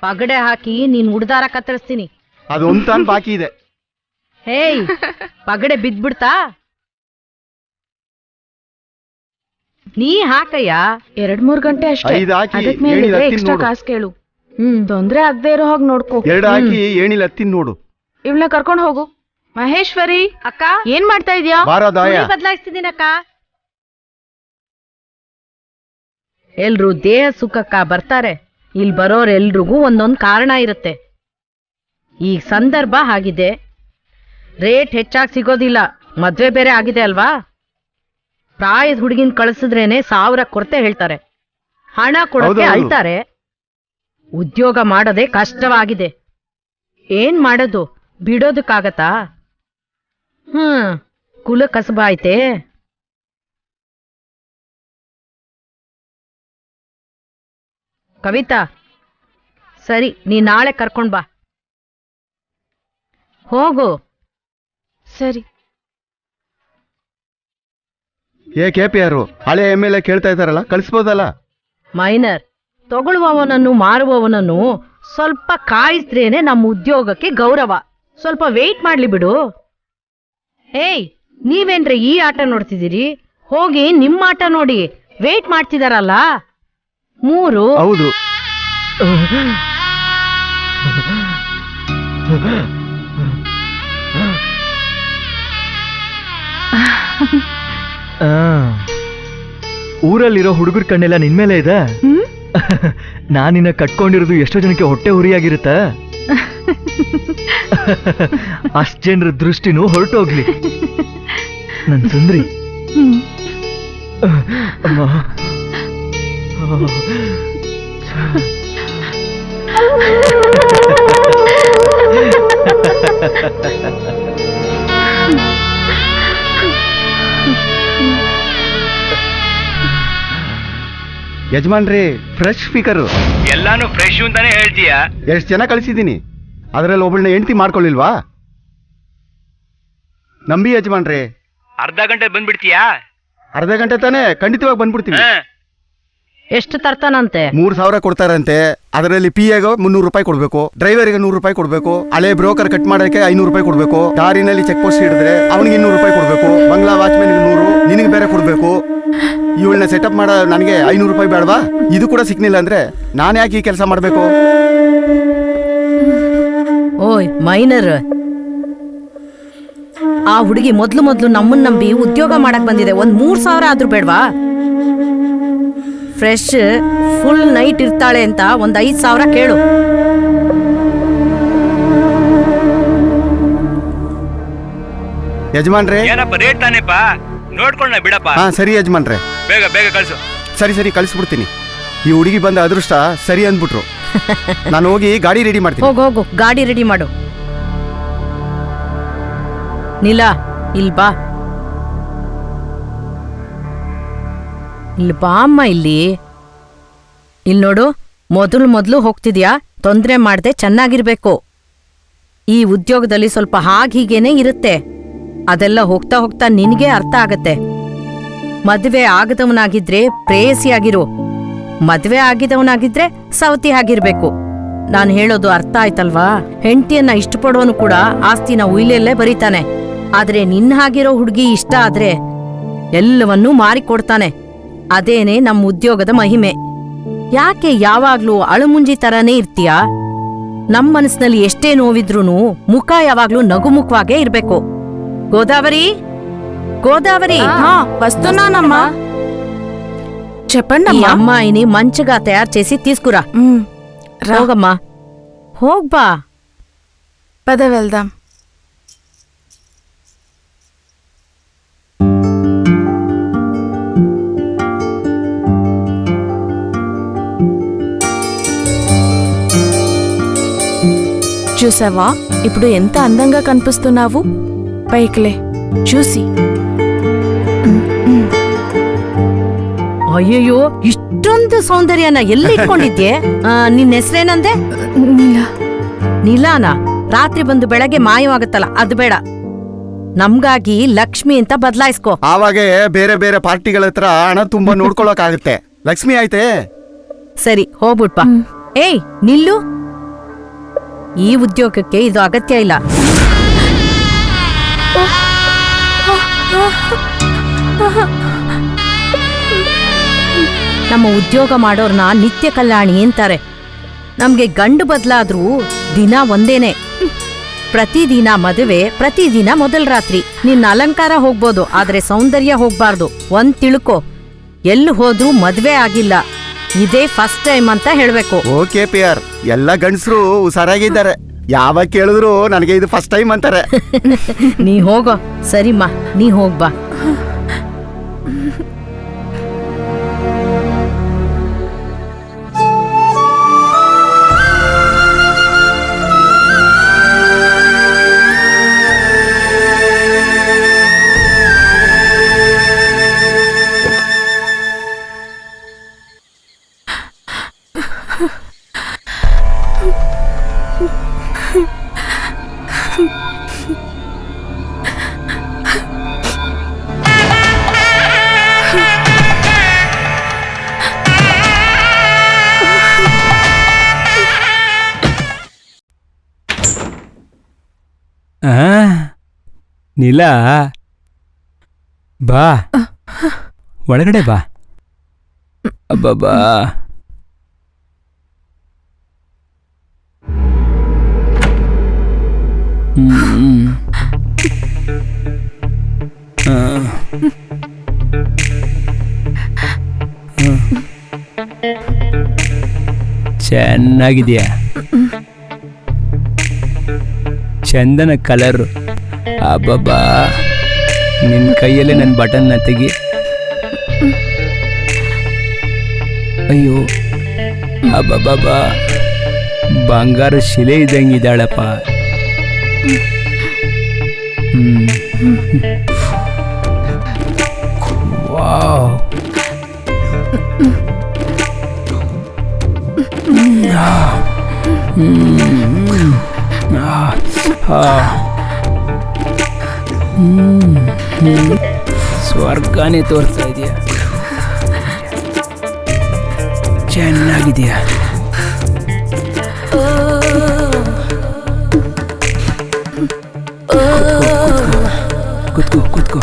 ಪಗಡೆ ಹಾಕಿ ನೀನ್ ಉಡ್ದಾರ ಕತ್ತರಿಸ್ತೀನಿ. ಅದೊಂದು ತಾನ್ ಬಾಕಿ ಇದೆ. ಹೇಯ್, ಪಗಡೆ ಬಿದ್ಬಿಡ್ತಾ? ನೀ ಹಾಕಯ್ಯ. 2-3 ಗಂಟೆ ಅಷ್ಟೇ. 5 ಹಾಕಿ ಅದಕ್ ಮೇಲೆ ಏಣಿಲ್ ಹತ್ತೀನಿ ಎಕ್ಸ್ಟ್ರಾ ನೋಡು. ಕಾಸು ಕೇಳು. ತೊಂದ್ರೆ ಆಗದೆ ಇರೋ ಹಾಗೆ ನೋಡ್ಕೋ. 2 ಹಾಕಿ ಏಣಿಲ್ ಹತ್ತೀನಿ ನೋಡು. ಇವಳನ್ನ ಕರ್ಕೊಂಡು ಹೋಗು. ಮಹೇಶ್ವರಿ ಅಕ್ಕ, ಏನ್ ಮಾಡ್ತಾ ಇದ್ಯಾ? ಬಾರದಾಯ. ಬದಲಾಯಿಸ್ತಿದ್ದೀನಕ್ಕ. ಎಲ್ರು ದೇಹ ಸುಖಕ್ಕ ಬರ್ತಾರೆ. ಇಲ್ಲಿ ಬರೋರೆಲ್ರಿಗೂ ಒಂದೊಂದು ಕಾರಣ ಇರುತ್ತೆ. ಈಗ ಸಂದರ್ಭ ಆಗಿದೆ, ರೇಟ್ ಹೆಚ್ಚಾಗಿ ಸಿಗೋದಿಲ್ಲ. ಮದ್ವೆ ಬೇರೆ ಆಗಿದೆ ಅಲ್ವಾ? ಪ್ರಾಯದ ಹುಡುಗಿನ ಕಳಿಸಿದ್ರೇನೆ 1000 ಕೊರತೆ ಹೇಳ್ತಾರೆ. ಹಣ ಕೊಡೋಕೆ ಹೌದೌದು. ಅಳ್ತಾರೆ. ಉದ್ಯೋಗ ಮಾಡೋದೇ ಕಷ್ಟವಾಗಿದೆ. ಏನ್ ಮಾಡೋದು? ಬಿಡೋದಕ್ಕಾಗತ್ತಾ? ಕುಲ ಕಸಬ ಐತೆ. ಕವಿತಾ, ಸರಿ, ನೀ ನಾಳೆ ಕರ್ಕೊಂಡ್ ಬಾ. ಹೋಗು. ಸರಿ. KPR ಹಳೆ MLA ಕೇಳ್ತಾ ಇದ್ದಾರಲ್ಲ, ಕಳಿಸ್ಬೋದಲ್ಲ? ಮೈನರ್, ತಗೊಳ್ಳುವವನನ್ನು ಮಾರುವವನನ್ನು ಸ್ವಲ್ಪ ಕಾಯಿಸ್ದ್ರೇನೆ ನಮ್ಮ ಉದ್ಯೋಗಕ್ಕೆ ಗೌರವ. ಸ್ವಲ್ಪ ವೇಟ್ ಮಾಡ್ಲಿ ಬಿಡು. ಏಯ್, ನೀವೇನ್ರಿ ಈ ಆಟ ನೋಡ್ತಿದ್ದೀರಿ? ಹೋಗಿ ನಿಮ್ಮ ಆಟ ನೋಡಿ. ವೇಟ್ ಮಾಡ್ತಿದಾರಲ್ಲ 3. ಹೌದು. ಊರಲ್ಲಿರೋ ಹುಡುಗರ ಕಣ್ಣೆಲ್ಲ ನಿನ್ಮೇಲೆ ಇದೆ. ನಾನಿನ್ನ ಕಟ್ಕೊಂಡಿರೋದು ಎಷ್ಟೋ ಜನಕ್ಕೆ ಹೊಟ್ಟೆ ಉರಿಯಾಗಿರುತ್ತ. ಅಷ್ಟ್ ಜನರ ದೃಷ್ಟಿನೂ ಹೊರಟೋಗ್ಲಿ. ನನ್ ಸುಂದ್ರಿ. ಅಮ್ಮ. ಯಜಮಾನ್ರಿ, ಫ್ರೆಶ್ ಸ್ಪೀಕರ್. ಎಲ್ಲಾನು ಫ್ರೆಶ್ ಅಂತಾನೆ ಹೇಳ್ತೀಯ. ಎಷ್ಟು ಜನ ಕಳಿಸಿದ್ದೀನಿ, ಅದರಲ್ಲಿ ಒಬ್ಬಳನ್ನ ಹೆಂಡತಿ ಮಾಡ್ಕೊಳ್ಳಿಲ್ವಾ? ನಂಬಿ ಯಜಮಾನ್ರಿ. ಅರ್ಧ ಗಂಟೆ ಬಂದ್ಬಿಡ್ತೀಯಾ? ಅರ್ಧ ಗಂಟೆ ತಾನೇ, ಖಂಡಿತವಾಗಿ ಬಂದ್ಬಿಡ್ತೀನಿ. ಎಷ್ಟು ತರ್ತಾನಂತೆ? 3000 ಕೊಡ್ತಾರಂತೆ. ಅದರಲ್ಲಿ PAಗೆ 300 ರೂಪಾಯಿ ಕೊಡ್ಬೇಕು, ಡ್ರೈವರ್ಗೆ 100 ರೂಪಾಯಿ ಕೊಡ್ಬೇಕು, ಹಳೆ ಬ್ರೋಕರ್ ಕಟ್ ಮಾಡೋಕೆ 500 ರೂಪಾಯಿ ಕೊಡ್ಬೇಕು, ದಾರಿನಲ್ಲಿ ಚೆಕ್ ಪೋಸ್ಟ್ ಹಿಡಿದ್ರೆ ಅವನಿಗೆ 200 ರೂಪಾಯಿ ಕೊಡ್ಬೇಕು, ಬಂಗ್ಲಾ ವಾಚ್ಮೆನ್ಗೆ 100, ನಿನಗೆ ಬೇರೆ ಕೊಡ್ಬೇಕು. ಇವಳನ್ನ ಸೆಟಪ್ ಮಾಡೋ ನನಗೆ 500 ರೂಪಾಯಿ ಬೇಡವಾ? ಇದು ಕೂಡ ಸಿಕ್ನಿಲ್ಲ ಅಂದ್ರೆ ನಾನು ಯಾಕೆ ಈ ಕೆಲಸ ಮಾಡಬೇಕು? ಓಯ್ ಮೈನರ್, ಆ ಹುಡುಗಿ ಮೊದ್ಲು ನಮ್ಮನ್ನ ನಂಬಿ ಉದ್ಯೋಗ ಮಾಡಕ್ ಬಂದಿದೆ. 3000 ಆದ್ರೂ ಬೇಡವಾ? ಫ್ರೆಶ್ ಫುಲ್ ನೈಟ್ ಇರ್ತಾಳೆ ಅಂತ 5000 ಕೇಳು. ಯಜಮಾನ್ರೆ. ಏನಪ್ಪ ರೇಟ್ ತಾನೇಪ, ನೋಡ್ಕೊಂಡ ಬಿಡಪ್ಪ. ಹಾ ಸರಿ ಯಜಮಾನ್ರೆ. ಬೇಗ ಕಳ್ಸು. ಸರಿ ಕಳಿಸ್ಬಿಡ್ತೀನಿ. ಈ ಹುಡುಗಿ ಬಂದ ಅದೃಷ್ಟ ಸರಿ ಅಂದ್ಬಿಟ್ರು. ನಾನು ಹೋಗಿ ಗಾಡಿ ರೆಡಿ ಮಾಡ್ತೀನಿ. ಹೋಗು, ಗಾಡಿ ರೆಡಿ ಮಾಡು. ನೀಲಾ, ಇಲ್ ಬಾ. ಅಮ್ಮ, ಇಲ್ಲಿ ನೋಡು. ಮೊದಲು ಹೋಗ್ತಿದ್ಯಾ? ತೊಂದ್ರೆ ಮಾಡ್ದೆ ಚೆನ್ನಾಗಿರ್ಬೇಕು. ಈ ಉದ್ಯೋಗದಲ್ಲಿ ಸ್ವಲ್ಪ ಹೀಗೇನೆ ಇರುತ್ತೆ. ಅದೆಲ್ಲ ಹೋಗ್ತಾ ನಿನಗೆ ಅರ್ಥ ಆಗತ್ತೆ. ಮದ್ವೆ ಆಗದವನಾಗಿದ್ರೆ ಪ್ರೇಯಸಿಯಾಗಿರು, ಮದ್ವೆ ಆಗಿದವನಾಗಿದ್ರೆ ಸವತಿ ಆಗಿರ್ಬೇಕು. ನಾನು ಹೇಳೋದು ಅರ್ಥ ಆಯ್ತಲ್ವಾ? ಹೆಂಡತಿಯನ್ನ ಇಷ್ಟಪಡೋನು ಕೂಡ ಆಸ್ತಿನ ಉಯ್ಲೆಲ್ಲೇ ಬರೀತಾನೆ. ಆದ್ರೆ ನಿನ್ನ ಹಾಗಿರೋ ಹುಡುಗಿ ಇಷ್ಟ ಆದ್ರೆ ಎಲ್ಲವನ್ನೂ ಮಾರಿಕೊಡ್ತಾನೆ. ಅದೇನೆ ನಮ್ಮ ಉದ್ಯೋಗದ ಮಹಿಮೆ. ಯಾಕೆ ಯಾವಾಗ್ಲೂ ಅಳುಮುಂಜಿ ತರಾನೇ ಇರ್ತೀಯಾ? ನಮ್ಮ ಮನಸ್ಸಿನಲ್ಲಿ ಎಷ್ಟೇ ನೋವಿದ್ರೂನು ಮುಖ ಯಾವಾಗ್ಲೂ ನಗುಮುಖವಾಗೇ ಇರ್ಬೇಕು. ಗೋದಾವರಿ, వస్తున్నానమ్మ. చెప్పండి ఈ అమ్మాయిని మంచిగా తయారు చేసి తీసుకురా. రోగమ్మా, ಹೋಗ್ಬಾ. పద వెళ్దాం. చూసావా, ఇప్పుడు ఎంత అందంగా కనిపిస్తున్నావు. పైకిలే చూసి. ಅಯ್ಯಯ್ಯೋ, ಇಷ್ಟೊಂದು ಸೌಂದರ್ಯನ ಎಲ್ಲಿ ಇಟ್ಕೊಂಡಿದ್ಯೆ? ನಿನ್ನ ಹೆಸರೇನಂದೆ? ನೀಲಾನ? ರಾತ್ರಿ ಬಂದು ಬೆಳಗ್ಗೆ ಮಾಯವಾಗತ್ತಲ್ಲ, ಅದು ಬೇಡ. ನಮ್ಗಾಗಿ ಲಕ್ಷ್ಮಿ ಅಂತ ಬದಲಾಯಿಸ್ಕೋ. ಆವಾಗೆ ಬೇರೆ ಪಾರ್ಟಿಗಳ ಹತ್ರ ಹಣ ತುಂಬಾ ನೋಡ್ಕೊಳಕ್ ಆಗುತ್ತೆ. ಲಕ್ಷ್ಮಿ ಆಯ್ತೆ. ಸರಿ, ಹೋಗ್ಬಿಟ್ಪಾ. ಏಯ್ ನಿಲ್ಲು, ಈ ಉದ್ಯೋಗಕ್ಕೆ ಇದು ಅಗತ್ಯ ಇಲ್ಲ. ನಮ್ಮ ಉದ್ಯೋಗ ಮಾಡೋರ್ನ ನಿತ್ಯ ಕಲ್ಯಾಣಿ ಅಂತಾರೆ. ನಮ್ಗೆ ಗಂಡು ಬದಲಾದ್ರೂ ದಿನ ಒಂದೇನೆ. ಪ್ರತಿದಿನ ಮದುವೆ, ಪ್ರತಿದಿನ ಮೊದಲ ರಾತ್ರಿ. ನಿನ್ನ ಅಲಂಕಾರ ಹೋಗ್ಬೋದು, ಆದ್ರೆ ಸೌಂದರ್ಯ ಹೋಗ್ಬಾರ್ದು. ಒಂದ್ ತಿಳ್ಕೊ, ಎಲ್ಲಿ ಹೋದ್ರೂ ಮದ್ವೆ ಆಗಿಲ್ಲ, ಇದೇ ಫಸ್ಟ್ ಟೈಮ್ ಅಂತ ಹೇಳ್ಬೇಕು. ಓಕೆ ಪಿಯರ್, ಎಲ್ಲ ಗಂಡಸರು ಹುಷಾರಾಗಿದ್ದಾರೆ. ಯಾವಾಗ ಕೇಳಿದ್ರು ನನಗೆ ಇದು ಫಸ್ಟ್ ಟೈಮ್ ಅಂತಾರೆ. ನೀ ಹೋಗೋ. ಸರಿಮ್ಮ, ನೀ ಹೋಗ್ಬಾ. ನೀಲ, ಬಾ ಒಳಗಡೆ ಬಾ. ಅಬ್ಬಬ್ಬಾ, ಚೆನ್ನಾಗಿದೆಯಾ? ಚಂದನ ಕಲರ್. ಅಬ್ಬಬ್ಬಾ, ನಿನ್ನ ಕೈಯಲ್ಲೇ ನನ್ನ ಬಟನ್ನ ತೆಗಿ. ಅಯ್ಯೋ, ಅಬ್ಬಬ್ಬಾ, ಬಂಗಾರ ಶಿಲೆ ಇದ್ದಂಗಿದ್ದಾಳಪ್ಪ. ವಾವ್, ಸ್ವರ್ಗನೇ ತೋರಿಸ್ತಾ ಇದೆಯಾ? ಚೆನ್ನಾಗಿದೆಯಾ? ಕೂತ್ಕೋ ಕೂತ್ಕೋ.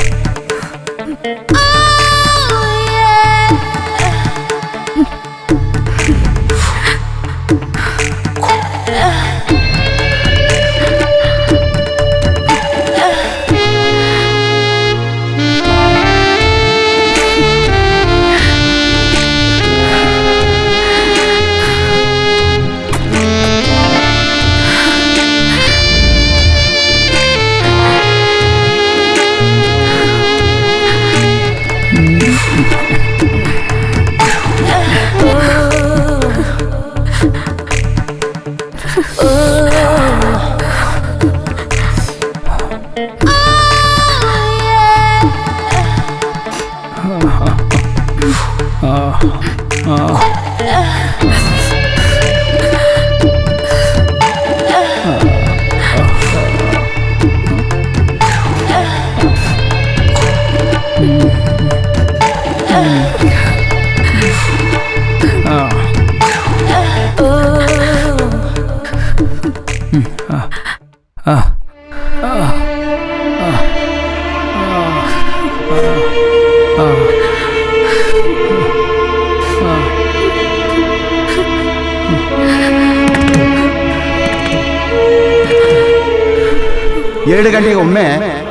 ಎರಡು ಗಂಟೆಗೆ ಒಮ್ಮೆ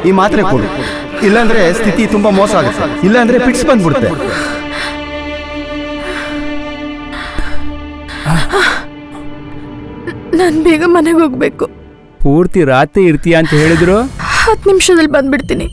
ಈ ಮಾತ್ರೆ ಕೊಡು, ಇಲ್ಲಾಂದ್ರೆ ಸ್ಥಿತಿ ತುಂಬಾ ಮೋಸ ಆಗುತ್ತೆ. ಇಲ್ಲಾಂದ್ರೆ ಪಿಟ್ಸ್ ಬಂದ್ಬಿಡುತ್ತೆ. ನಾನು ಬೇಗ ಮನೆಗೆ ಹೋಗ್ಬೇಕು. ಪೂರ್ತಿ ರಾತ್ರಿ ಇರ್ತೀಯ ಅಂತ ಹೇಳಿದ್ರು. 10 ನಿಮಿಷದಲ್ಲಿ ಬಂದ್ಬಿಡ್ತೀನಿ.